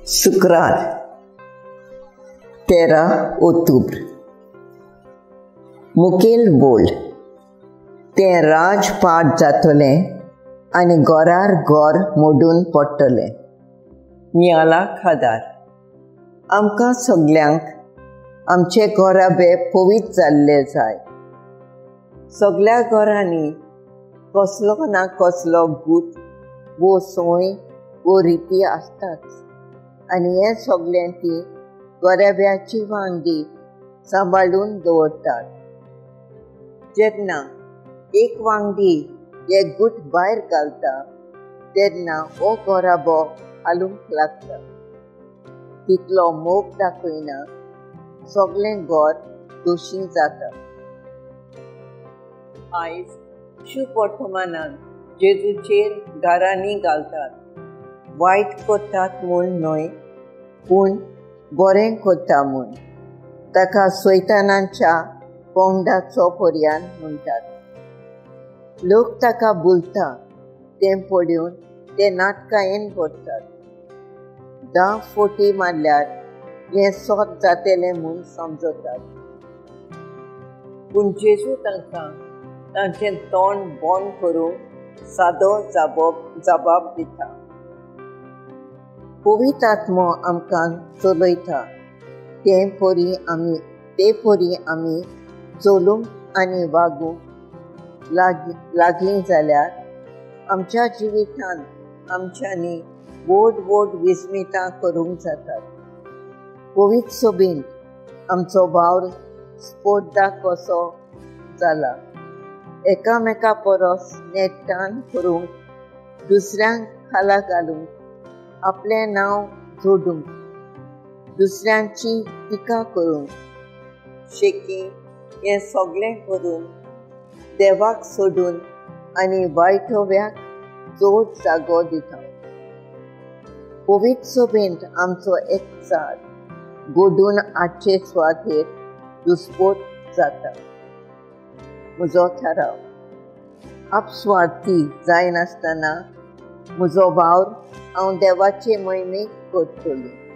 शुक्रार 13 ओतूब्र मुखेल बोल तें राज पाट जातलें आनी गोरार गोर मोडून पडटलें. नियाला खादार आमकां सगल्यांक आमचे गोराबे पवित्र जाल्ले जाय. सगळ्या घरांनी कसलो ना कसलो गूत वो सोय वो रिती आसताच आनी हें सगळें ती गोराब्याची वांगडी सांबाळून दवरतात. जेन्ना एक वांगडी हे गूट भायर घालता तेन्ना हो गोराबो हालूंक लागता. तितलो मोग दाखयना सगळें गोर दोशी जाता. आयज शुभ वर्तमानान जेजूचेर दारांनी घालतात. वायट करतात म्हूण न्हय पूण बरें करता म्हूण. ताका सैतानाच्या पोंगडाचो पर्याय म्हणटात. लोक ताका बुलता तें पळोवन ते नाटकायेन भरतात. 10 फोटी मारल्यार हें सोत जातलें म्हूण समजतात. पूण जेजू तांकां तांचें तोंड बंद करूंक सादो जबाब दिता. पवित्र आत्मो आमकां चलयता ते परी आमी चलूंक आनी वागूंक लागलीं जाल्यार आमच्या जिवितान आमच्यांनी व्हड विस्मितां करूंक जातात. पवित्र सोबीत आमचो वावर स्पोर्धा कसो जाला. एकामेका परस नेटान करूंक, दुसऱ्यांक खाला घालूंक, आपलें नांव जोडूंक, दुसऱ्यांची टिका करूंक, शेकी हें सगळें करून देवाक सोडून आनी वायटव्याक चड जागो दिता. पवित्र सोबीत आमचो एकचार घडून हाडचे सुवातेर दुस्पोट जाता. म्हजो थाराव आपस्वार्थी जायनासतना म्हजो वावर हांव देवाचे महिमेक करतलों.